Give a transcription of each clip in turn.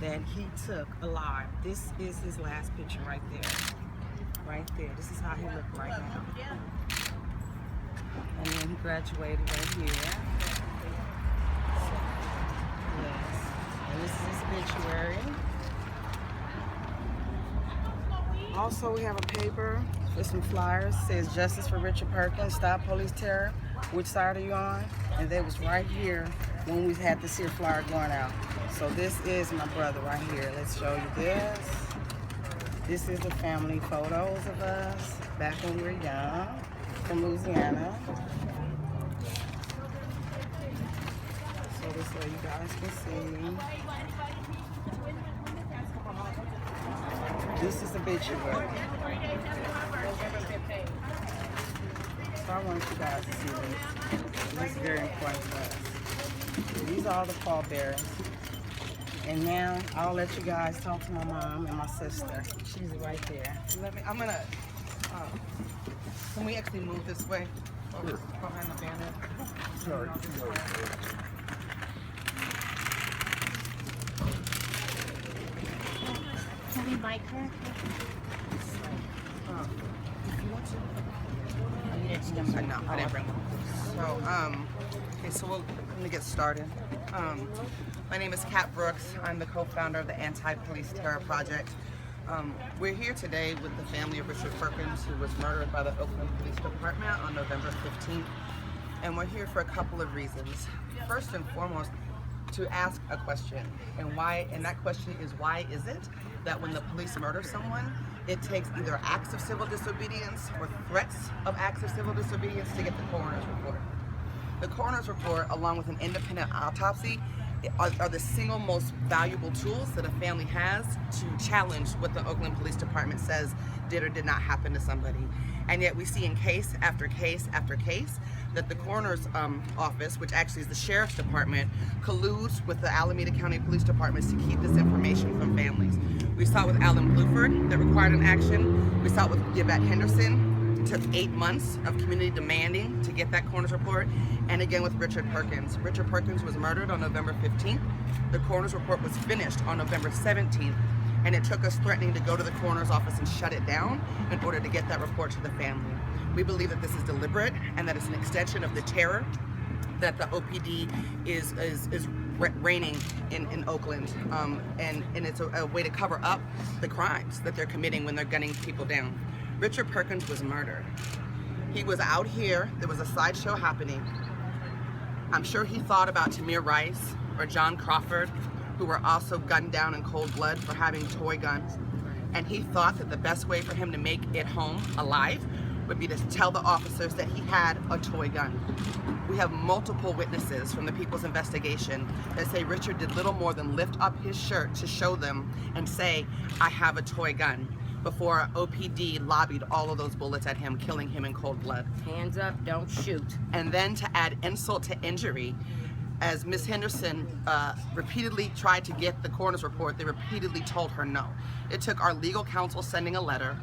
that he took alive. This is his last picture right there. Right there. This is how he looked right now. And then he graduated right here. Yes. And this is his obituary. Also, we have a paper with some flyers. It says Justice for Richard Perkins, Stop Police Terror. Which side are you on? And they was right here when we had this here flyer going out. So this is my brother right here. Let's show you this. This is the family photos of us back when we were young from Louisiana. So this way you guys can see. This is the obituary. So I want you guys to see this. This is very important for us. These are all the pallbearers. And now I'll let you guys talk to my mom and my sister. She's right there. I'm gonna, can we actually move this way? Sure. Behind the banner. Sorry. Can we mic her? I didn't bring them. So, okay, so we're gonna get started. My name is Kat Brooks. I'm the co-founder of the Anti-Police Terror Project. We're here today with the family of Richard Perkins, who was murdered by the Oakland Police Department on November 15th. And we're here for a couple of reasons. First and foremost, to ask a question. And that question is, why is it that when the police murder someone, it takes either acts of civil disobedience or threats of acts of civil disobedience to get the coroner's report? The coroner's report, along with an independent autopsy, are the single most valuable tools that a family has to challenge what the Oakland Police Department says did or did not happen to somebody. And yet we see in case after case after case that the coroner's office, which actually is the sheriff's department, colludes with the Alameda County Police Departments to keep this information from families. We saw it with Alan Bluford that required an action. We saw it with Yvette Henderson. It took 8 months of community demanding to get that coroner's report. And again with Richard Perkins. Richard Perkins was murdered on November 15th. The coroner's report was finished on November 17th. And it took us threatening to go to the coroner's office and shut it down in order to get that report to the family. We believe that this is deliberate and that it's an extension of the terror that the OPD is reigning in Oakland, and it's a way to cover up the crimes that they're committing when they're gunning people down. Richard Perkins was murdered. He was out here, there was a sideshow happening. I'm sure he thought about Tamir Rice or John Crawford, who were also gunned down in cold blood for having toy guns. And he thought that the best way for him to make it home alive would be to tell the officers that he had a toy gun. We have multiple witnesses from the People's Investigation that say Richard did little more than lift up his shirt to show them and say, I have a toy gun, before OPD lobbied all of those bullets at him, killing him in cold blood. Hands up, don't shoot. And then to add insult to injury, as Ms. Henderson repeatedly tried to get the coroner's report, they repeatedly told her no. It took our legal counsel sending a letter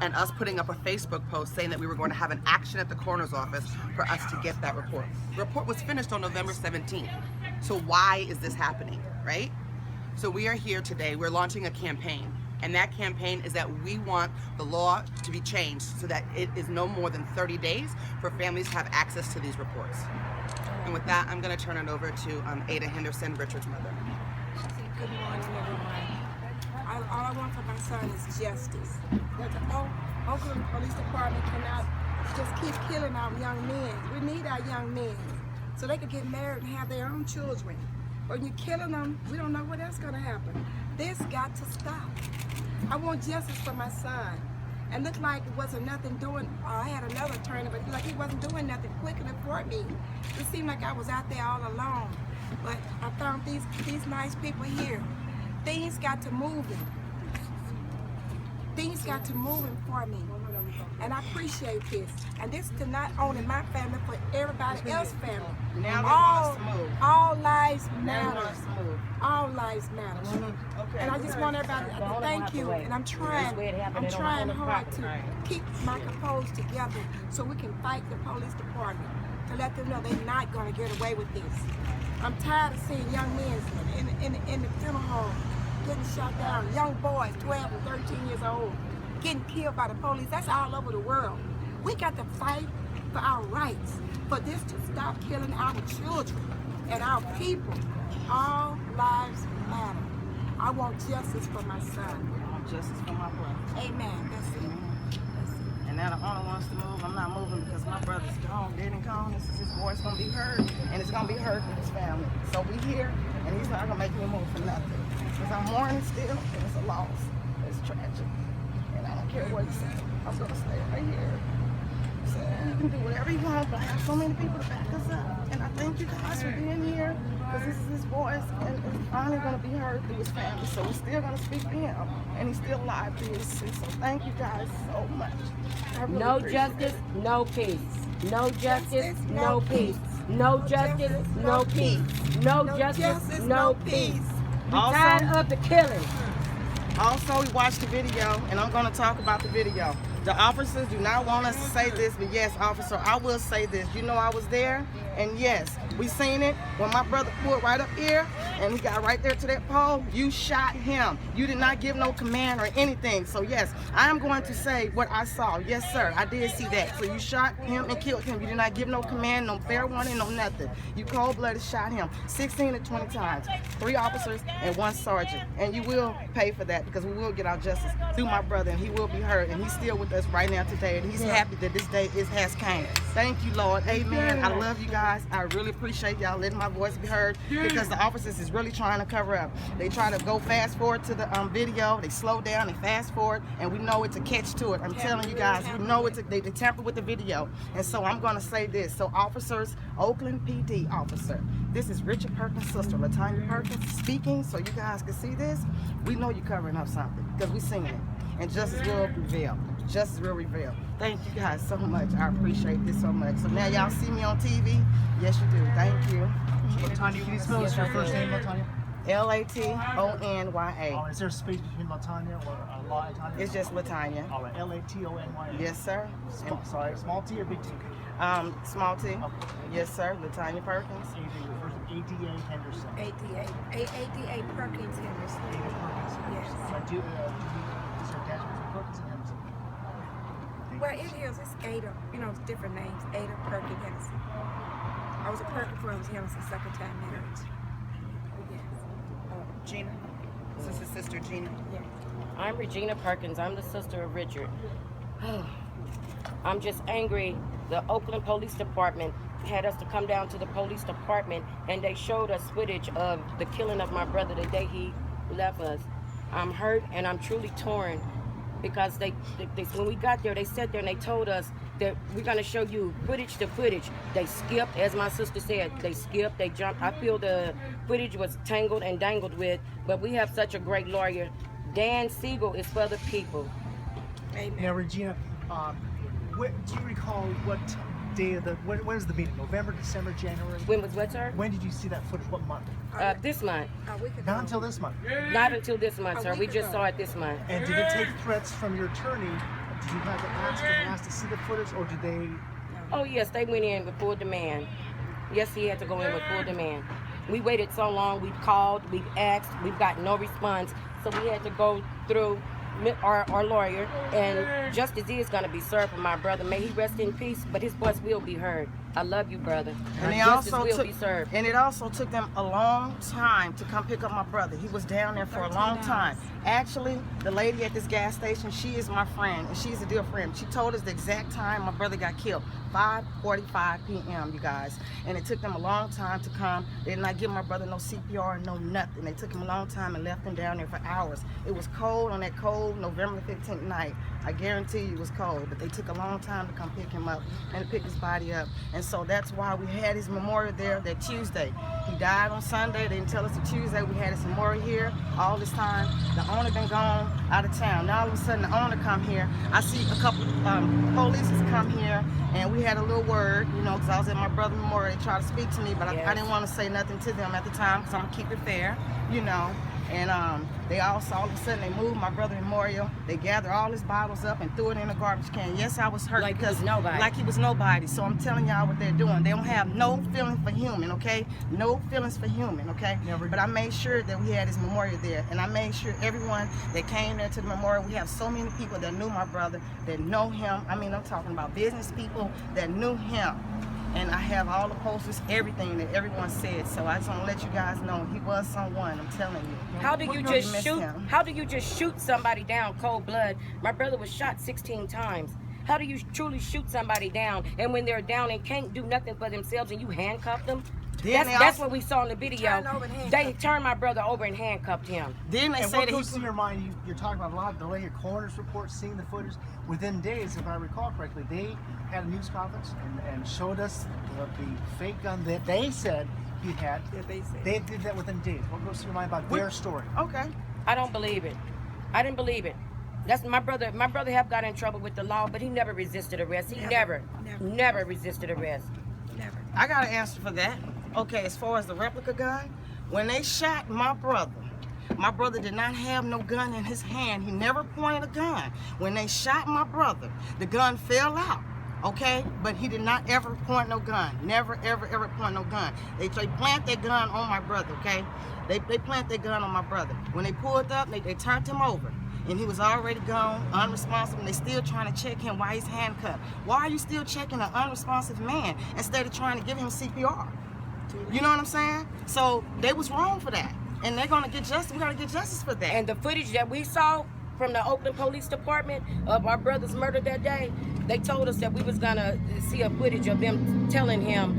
and us putting up a Facebook post saying that we were going to have an action at the coroner's office for us to get that report. The report was finished on November 17th. So why is this happening, right? So we are here today, we're launching a campaign. And that campaign is that we want the law to be changed so that it is no more than 30 days for families to have access to these reports. And with that, I'm going to turn it over to Ada Henderson, Richard's mother. Good morning, everyone. All I want for my son is justice. That the Oakland Police Department cannot just keep killing our young men. We need our young men so they can get married and have their own children. But when you're killing them, we don't know what else is going to happen. This got to stop. I want justice for my son. And looked like it wasn't nothing doing. I had another attorney, but like he wasn't doing nothing quick enough for me. It seemed like I was out there all alone. But I found these nice people here. Things got to moving. Things got to moving for me. And I appreciate this. And this is not only my family, but everybody else's family. Now all lives matter. All lives matter. And I just want everybody to thank you. And I'm trying hard to keep my composure together so we can fight the police department to let them know they're not going to get away with this. I'm tired of seeing young men in the funeral home getting shot down. Young boys, 12 and 13 years old, getting killed by the police. That's all over the world. We got to fight for our rights, for this to stop killing our children and our people. All lives matter. I want justice for my son. I want justice for my brother. Amen. That's it. That's it. And now the owner wants to move. I'm not moving because my brother's gone, dead and gone. His voice gonna be heard, and it's gonna be heard with his family. So we here, and he's not gonna make me move for nothing. Because I'm mourning still, and it's a loss. It's tragic, and I don't care what he says. I'm gonna stay right here. So you can do whatever you want, but I have so many people to back us up. And I thank you guys for being here, because this is his voice, and it's finally gonna be heard through his family. So we're still gonna speak to him, and he's still alive through his sister. So thank you guys so much. I really No appreciate justice, it. no peace. No justice, no peace. No justice, no peace. No justice, no peace. We Also- tired of the killing. Also, we watched the video, and I'm going to talk about the video. The officers do not want us to say this, but yes, officer, I will say this. You know I was there, and yes, we seen it. When my brother pulled right up here, and he got right there to that pole, you shot him. You did not give no command or anything. So yes, I am going to say what I saw. Yes, sir, I did see that. So you shot him and killed him. You did not give no command, no fair warning, no nothing. You cold-blooded shot him 16 to 20 times. 3 officers and 1 sergeant. And you will pay for that, because we will get our justice through my brother, and he will be heard, and he's still with us right now today, and he's happy that this day has came. Thank you, Lord. Amen. I love you guys. I really appreciate y'all letting my voice be heard, because the officers is really trying to cover up. They try to go fast forward to the video. They slow down and fast forward, and we know it's a catch to it. I'm telling you guys, we know they tamper with the video. And so I'm going to say this. So officers, Oakland PD officer, this is Richard Perkins' sister, LaTanya Perkins, speaking, so you guys can see this. We know you're covering up something, because we seen it. And justice will prevail. Justice will prevail. Thank you guys so much. I appreciate this so much. So now y'all see me on TV? Yes, you do. Thank you. LaTanya, can you spell your first name, LaTanya? LaTonya. Oh, is there a space between LaTanya or LaTanya? It's just LaTanya. All right, LaTonya. Yes, sir. Sorry, small T or big T? Small T. Okay. Yes, sir. LaTanya Perkins. ADA Henderson. ADA Perkins Henderson. ADA Perkins. Yes. Do you is there attachment for Perkins and Henderson? Well, it is. It's Ada. You know, it's different names. Ada Perkins Henderson. I was a Perkins for Henderson's second time marriage. Yes. Gina. This is his sister, Gina. Yes. I'm Regina Perkins. I'm the sister of Richard. I'm just angry. The Oakland Police Department had us to come down to the police department, and they showed us footage of the killing of my brother the day he left us. I'm hurt and I'm truly torn, because they when we got there, they sat there and they told us that we're going to show you footage to footage. They skipped, as my sister said, they skipped, they jumped. I feel the footage was tangled and dangled with, but we have such a great lawyer. Dan Siegel is for the people. Amen. Now, Regina, do you recall what day of when is the meeting? November, December, January? When was what, sir? When did you see that footage? What month? This month. A week ago. Not until this month. Not until this month, A sir. week We just ago. saw it this month. And did it take threats from your attorney? Did you have to ask to see the footage, or did they? Oh, yes, they went in with full demand. Yes, he had to go in with full demand. We waited so long. We've called, we've asked, we've got no response. So we had to go through our lawyer, and justice is going to be served for my brother. May he rest in peace, but his voice will be heard. I love you, brother. And they Justice also will took, be served. and it also took them a long time to come pick up my brother. He was down there for a long time. Actually, the lady at this gas station, she is my friend, and she's a dear friend. She told us the exact time my brother got killed, 5:45 p.m., you guys. And it took them a long time to come. They did not give my brother no CPR, no nothing. They took him a long time and left him down there for hours. It was cold on that cold November 15th night. I guarantee you it was cold, but they took a long time to come pick him up and to pick his body up. And so that's why we had his memorial there that Tuesday. He died on Sunday. They didn't tell us the Tuesday. We had his memorial here all this time. The owner been gone out of town. Now all of a sudden the owner come here. I see a couple police come here, and we had a little word, you know, because I was at my brother's memorial. They tried to speak to me, but I didn't want to say nothing to them at the time, because I'm going to keep it fair, you know. And they all of a sudden they moved my brother Memorial. They gathered all his bottles up and threw it in a garbage can. Yes, I was hurt Like he because was nobody. like he was nobody. So I'm telling y'all what they're doing. They don't have no feeling for human, okay? No feelings for human, okay? But I made sure that we had his memorial there, and I made sure everyone that came there to the memorial. We have so many people that knew my brother, that know him. I mean, I'm talking about business people that knew him. And I have all the posters, everything that everyone said. So I just want to let you guys know he was someone. I'm telling you. How do you You just miss shoot? him. How do you just shoot somebody down cold blood? My brother was shot 16 times. How do you truly shoot somebody down, and when they're down and can't do nothing for themselves, and you handcuff them? Then That's what we saw in the video. Turn over and handcuff. They turned my brother over and handcuffed him. Then they And say what that goes he through your mind? You're talking about a lot of delay. Your coroner's report, seeing the footage. Within days, if I recall correctly, they had a news conference and showed us the fake gun that they said he had. That they said. They did that within days. What goes through your mind about their story? Okay. I don't believe it. I didn't believe it. That's my brother. My brother have got in trouble with the law, but he never resisted arrest. He Never. never resisted arrest. Never. I got an answer for that. Okay, as far as the replica gun, when they shot my brother did not have no gun in his hand. He never pointed a gun. When they shot my brother, the gun fell out. Okay, but he did not ever point no gun. Never, ever point no gun. They plant their gun on my brother. Okay, they plant their gun on my brother. When they pulled up, they turned him over. And he was already gone, unresponsive, and they still trying to check him while he's handcuffed. Why are you still checking an unresponsive man instead of trying to give him CPR? You know what I'm saying? So they was wrong for that. And they're gonna get justice. We gotta get justice for that. And the footage that we saw from the Oakland Police Department of our brother's murder that day, they told us that we was gonna see a footage of them telling him,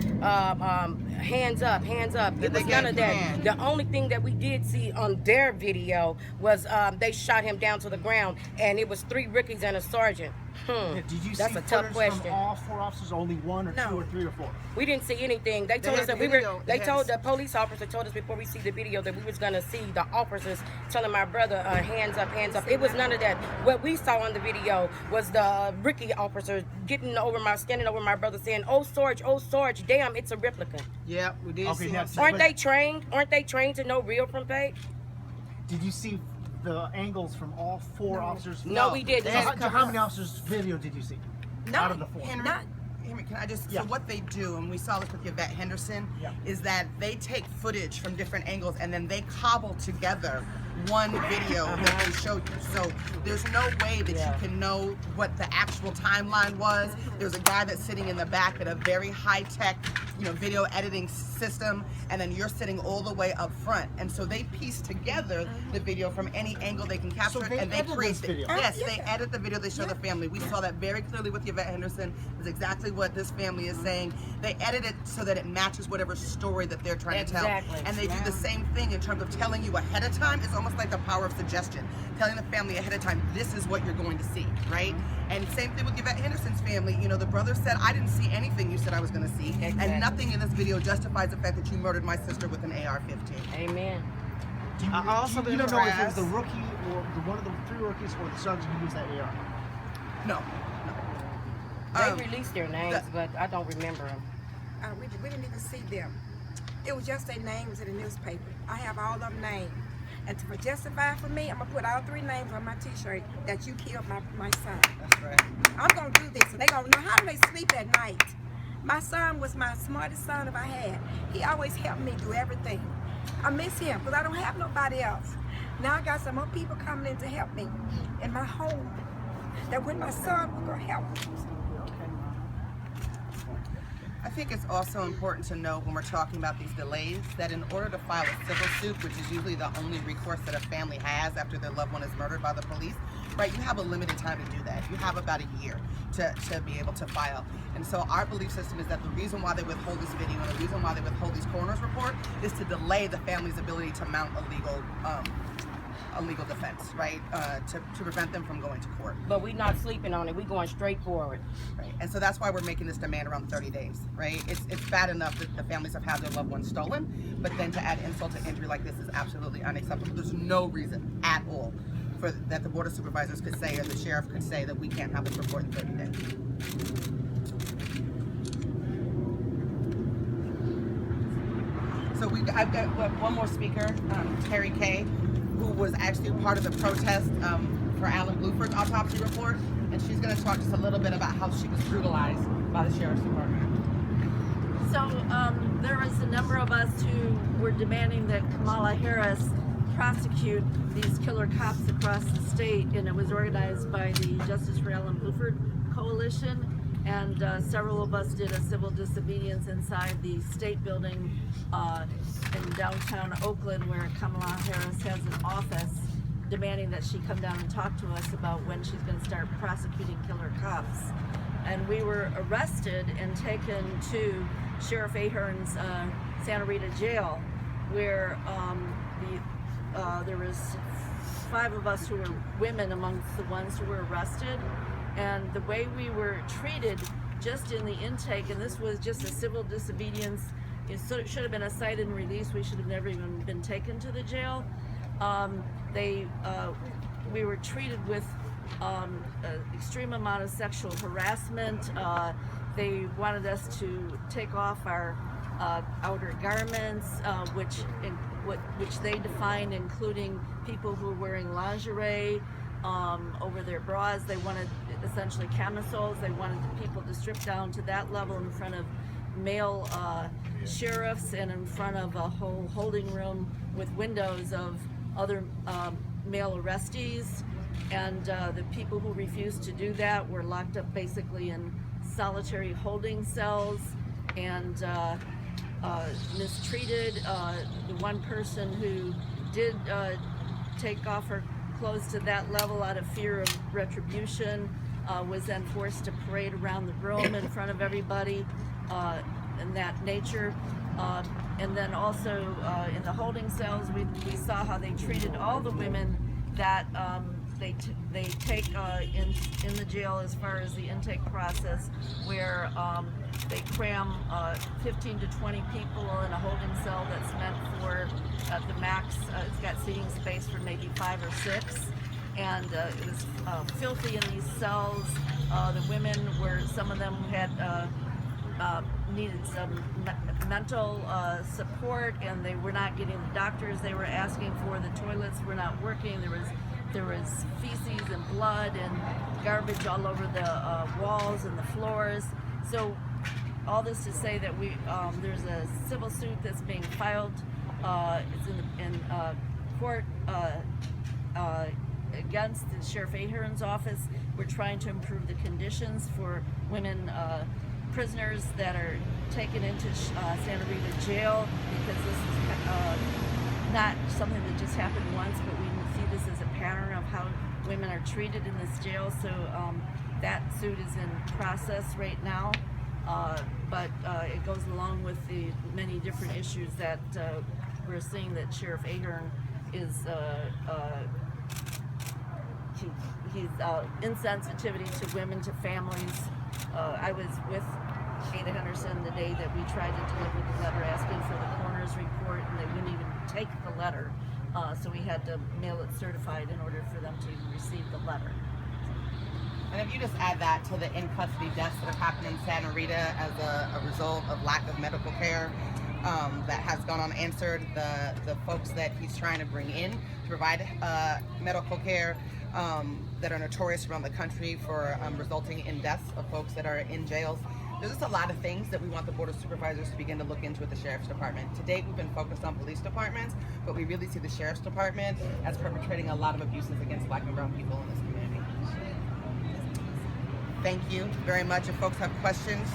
hands up, hands up. It They was none of gave that. command. The only thing that we did see on their video was they shot him down to the ground, and it was 3 rookies and a sergeant. Yeah, did you That's see a tough footage question. from all 4 officers? Only 1 or 2 or 3 or 4? We didn't see anything. They told had us that the we were. video. They They told had- the police officer told us before we see the video that we was gonna see the officers telling my brother hands up, hands up. It was none of that. What we saw on the video was the rookie officer standing over my brother saying, oh Sarge, damn, it's a replica." Yeah, we did Okay, see now- him. Aren't they trained? Aren't they trained to know real from fake? Did you see the angles from all 4 officers? No, we didn't. So how many officers' video did you see? Out of the 4. Henry, can I just, Yeah. so what they do, and we saw this with Yvette Henderson, Yeah. is that they take footage from different angles and then they cobble together one video that they showed you. So there's no way that you can know what the actual timeline was. There's a guy that's sitting in the back at a very high-tech, video editing system, and then you're sitting all the way up front. And so they piece together the video from any angle they can capture, So they and they edit create this video? Yes, they edit the video. They show the family. We saw that very clearly with Yvette Henderson. Is exactly what this family is saying. They edit it so that it matches whatever story that they're trying to tell. Exactly. And they do the same thing in terms of telling you ahead of time. It's almost like the power of suggestion. Telling the family ahead of time, this is what you're going to see, right? And same thing with Yvette Henderson's family. The brother said, I didn't see anything you said I was going to see. Exactly. And nothing in this video justifies the fact that you murdered my sister with an AR-15. Amen. Do you, I also you been don't know if it was harassed. the rookie or one of the 3 rookies or the sergeant who used that AR? No. They released their names, the- but I don't remember them. We didn't even see them. It was just their names in the newspaper. I have all of them named. And to justify for me, I'm going to put all 3 names on my t-shirt that you killed my son. That's right. I'm going to do this. And they're going to know, how do they sleep at night? My son was my smartest son if I had. He always helped me do everything. I miss him because I don't have nobody else. Now I got some more people coming in to help me in my home. That when my son was going to help me. I think it's also important to know when we're talking about these delays that in order to file a civil suit, which is usually the only recourse that a family has after their loved one is murdered by the police, right, you have a limited time to do that. You have about a year to be able to file. And so our belief system is that the reason why they withhold this video and the reason why they withhold these coroner's report is to delay the family's ability to mount a legal defense, right, to prevent them from going to court. But we not sleeping on it. We going straight forward. Right. And so that's why we're making this demand around 30 days, right? It's bad enough that the families have had their loved ones stolen, but then to add insult to injury like this is absolutely unacceptable. There's no reason at all for that the board of supervisors could say or the sheriff could say that we can't have this report in 30 days. So I've got one more speaker, Terry Kay. who was actually part of the protest for Alan Bluford's autopsy report, and she's going to talk just a little bit about how she was brutalized by the Sheriff's Department. So there was a number of us who were demanding that Kamala Harris prosecute these killer cops across the state, and it was organized by the Justice for Alan Bluford Coalition, and several of us did a civil disobedience inside the state building in downtown Oakland, where Kamala Harris has an office, demanding that she come down and talk to us about when she's going to start prosecuting killer cops. And we were arrested and taken to Sheriff Ahern's Santa Rita jail, where there was 5 of us who were women amongst the ones who were arrested. And the way we were treated just in the intake, and this was just a civil disobedience, it should have been a cite and release. We should have never even been taken to the jail. We were treated with an extreme amount of sexual harassment. They wanted us to take off our outer garments, which they defined, including people who were wearing lingerie over their bras. They wanted essentially camisoles. They wanted the people to strip down to that level in front of male sheriffs and in front of a whole holding room with windows of other male arrestees. And the people who refused to do that were locked up basically in solitary holding cells and mistreated. The one person who did take off her close to that level out of fear of retribution was then forced to parade around the room in front of everybody in that nature. And then also in the holding cells, we saw how they treated all the women that they take in the jail as far as the intake process, where they cram 15 to 20 people in a holding cell that's meant for at the max. It's got seating space for maybe 5 or 6, and it was filthy in these cells. The women were, some of them had needed some mental support, and they were not getting the doctors they were asking for. The toilets were not working. There was feces and blood and garbage all over the walls and the floors. So all this to say that there's a civil suit that's being filed. It's in court against the Sheriff Ahern's office. We're trying to improve the conditions for women prisoners that are taken into Santa Rita jail, because this is not something that just happened once, but we see this as a pattern of how women are treated in this jail. So that suit is in process right now, but it goes along with the many different issues that we're seeing that Sheriff Ahern is he's insensitivity to women, to families. I was with Ada Henderson the day that we tried to deliver the letter asking for the coroner's report, and they wouldn't even take the letter. So we had to mail it certified in order for them to even receive the letter. And if you just add that to the in-custody deaths that have happened in Santa Rita as a result of lack of medical care that has gone unanswered, the folks that he's trying to bring in to provide medical care that are notorious around the country for resulting in deaths of folks that are in jails. There's just a lot of things that we want the Board of Supervisors to begin to look into at the Sheriff's Department. To date, we've been focused on police departments, but we really see the Sheriff's Department as perpetrating a lot of abuses against Black and brown people in this community. Thank you very much. If folks have questions,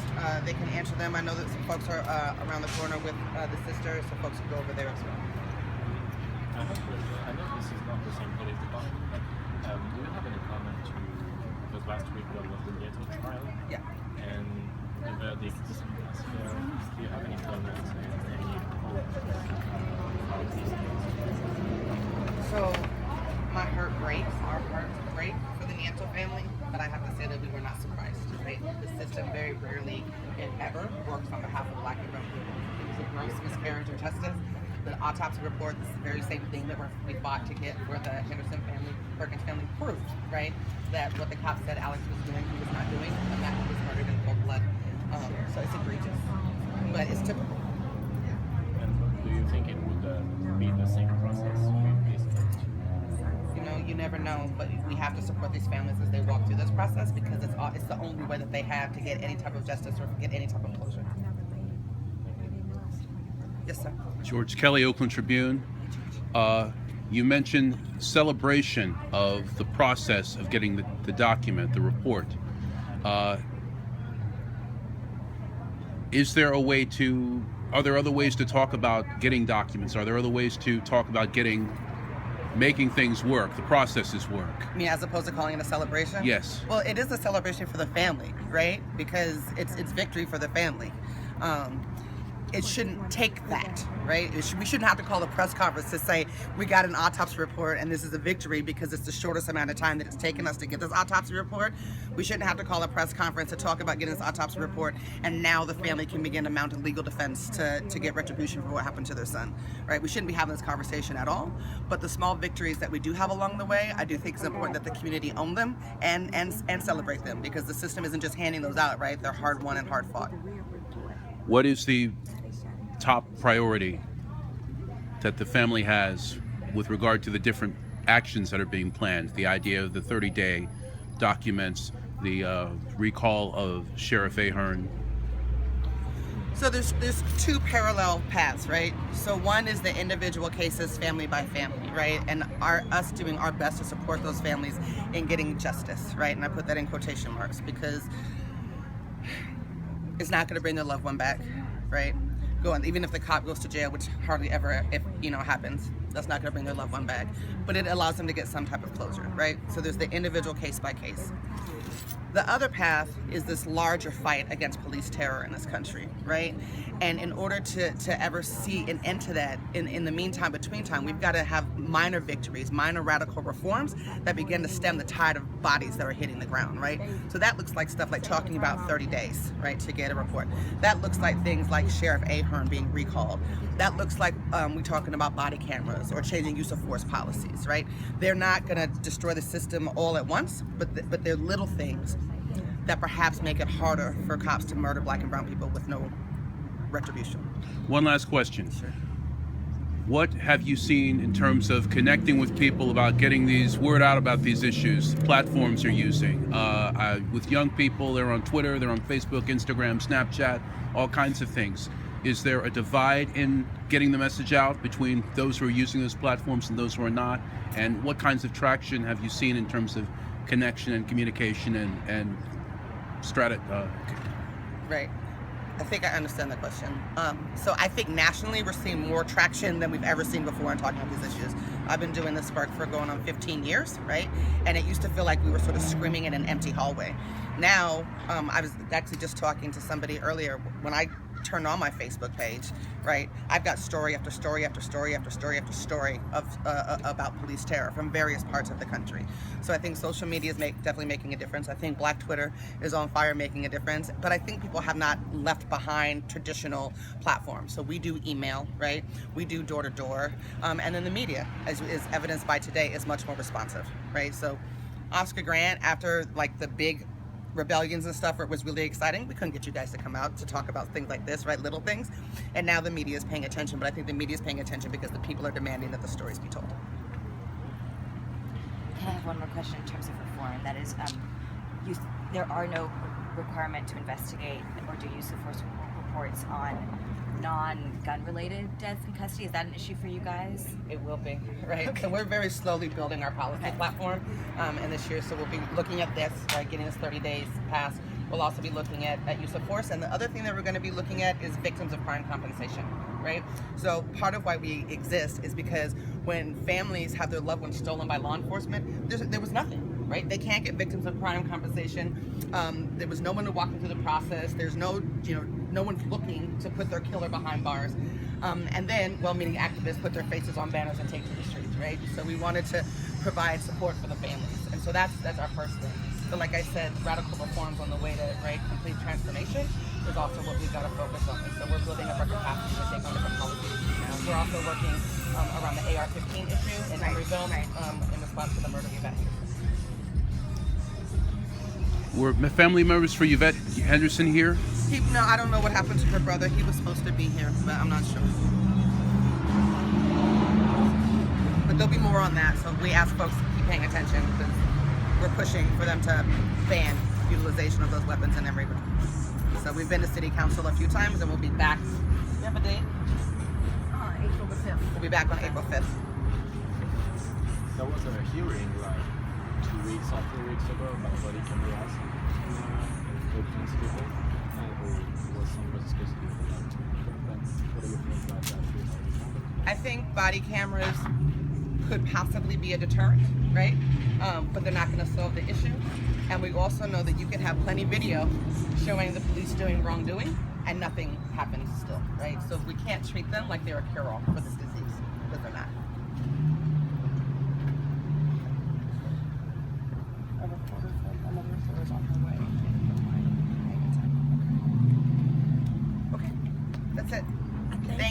they can answer them. I know that some folks are around the corner with the sisters, so folks can go over there as well. I know this is not the same police department, but do you have any comment to, because last week there was the Nieto trial? Yeah. And the verdict is passed there. Do you have any comments and any hope about these things? So, my heart breaks, our hearts break for the Nieto family, but I have to say that we were not surprised, right? The system very rarely, if ever, works on behalf of Black and brown people. It was a gross miscarriage of justice. The autopsy report, this is the very same thing that we fought to get for the Henderson family, Perkins family, proved, right? That what the cops said Alex was doing, he was not doing, and that he was murdered in cold blood. So it's egregious, but it's typical. And do you think it would be the same process with these folks? never know, but we have to support these families as they walk through this process because it's the only way that they have to get any type of justice or get any type of closure. Yes, sir. George Kelly, Oakland Tribune. You mentioned celebration of the process of getting the document, the report. Is there a way to, are there other ways to talk about getting documents? Are there other ways to talk about making things work, the processes work? I mean, as opposed to calling it a celebration? Yes. Well, it is a celebration for the family, right? Because it's victory for the family. It shouldn't take that, right? We shouldn't have to call a press conference to say we got an autopsy report and this is a victory because it's the shortest amount of time that it's taken us to get this autopsy report. We shouldn't have to call a press conference to talk about getting this autopsy report and now the family can begin to mount a legal defense to get retribution for what happened to their son, right? We shouldn't be having this conversation at all, but the small victories that we do have along the way, I do think it's important that the community own them and celebrate them because the system isn't just handing those out, right? They're hard won and hard fought. What is the top priority that the family has with regard to the different actions that are being planned? The idea of the 30-day documents, the recall of Sheriff Ahern. So there's two parallel paths, right? So one is the individual cases, family by family, right? And us doing our best to support those families in getting justice, right? And I put that in quotation marks because it's not going to bring their loved one back, right? Even if the cop goes to jail, which hardly ever, happens, that's not going to bring their loved one back. But it allows them to get some type of closure, right? So there's the individual case by case. The other path is this larger fight against police terror in this country, right? And in order to ever see an end to that, in the meantime, between time, we've got to have minor victories, minor radical reforms that begin to stem the tide of bodies that are hitting the ground, right? So that looks like stuff like talking about 30 days, right, to get a report. That looks like things like Sheriff Ahern being recalled. That looks like we talking about body cameras or changing use of force policies, right? They're not going to destroy the system all at once, but they're little things that perhaps make it harder for cops to murder black and brown people with no retribution. One last question. Sure. What have you seen in terms of connecting with people about getting these word out about these issues, platforms you're using? With young people, they're on Twitter, they're on Facebook, Instagram, Snapchat, all kinds of things. Is there a divide in getting the message out between those who are using those platforms and those who are not? And what kinds of traction have you seen in terms of connection and communication and Right. I think I understand the question. So I think nationally we're seeing more traction than we've ever seen before in talking about these issues. I've been doing this work for going on 15 years, right? And it used to feel like we were sort of screaming in an empty hallway. Now, I was actually just talking to somebody earlier. When I turned on my Facebook page, right, I've got story after story after story after story after story of about police terror from various parts of the country. So I think social media is definitely making a difference. I think Black Twitter is on fire making a difference, but I think people have not left behind traditional platforms. So we do email, right? We do door to door, and then the media, as is evidenced by today, is much more responsive, right? So Oscar Grant, after like the big rebellions and stuff, where it was really exciting, we couldn't get you guys to come out to talk about things like this, right? Little things. And now the media is paying attention, but I think the media is paying attention because the people are demanding that the stories be told. Can I have one more question in terms of reform? That is, there are no requirement to investigate or do use of force reports on non-gun related deaths in custody. Is that an issue for you guys? It will be, right? Okay. So we're very slowly building our policy platform in this year. So we'll be looking at this, right, getting this 30 days passed. We'll also be looking at use of force. And the other thing that we're going to be looking at is victims of crime compensation, right? So part of why we exist is because when families have their loved ones stolen by law enforcement, there was nothing, right? They can't get victims of crime compensation. There was no one to walk them through the process. There's no one's looking to put their killer behind bars. And then well-meaning activists put their faces on banners and take to the streets, right? So we wanted to provide support for the families. And so that's our first thing. So like I said, radical reforms on the way to, right, complete transformation is also what we've got to focus on. And so we're building up our capacity to take on different policies. We're also working around the AR-15 issue in Emeryville in response to the murder of Yvette Henderson. Were family members for Yvette Henderson here? No, I don't know what happened to her brother. He was supposed to be here, but I'm not sure. But there'll be more on that. So we ask folks to keep paying attention because we're pushing for them to ban utilization of those weapons in every room. So we've been to City Council a few times, and we'll be back. You have a date? April the 5th. We'll be back on April 5th. There was a hearing like 2 weeks or 3 weeks ago about body cameras in police people, and there was some discussion about that. What do you think about that? I think body cameras could possibly be a deterrent, right? But they're not going to solve the issue. And we also know that you can have plenty video showing the police doing wrongdoing and nothing happens still, right? So we can't treat them like they're a cure-all for this disease, because they're not.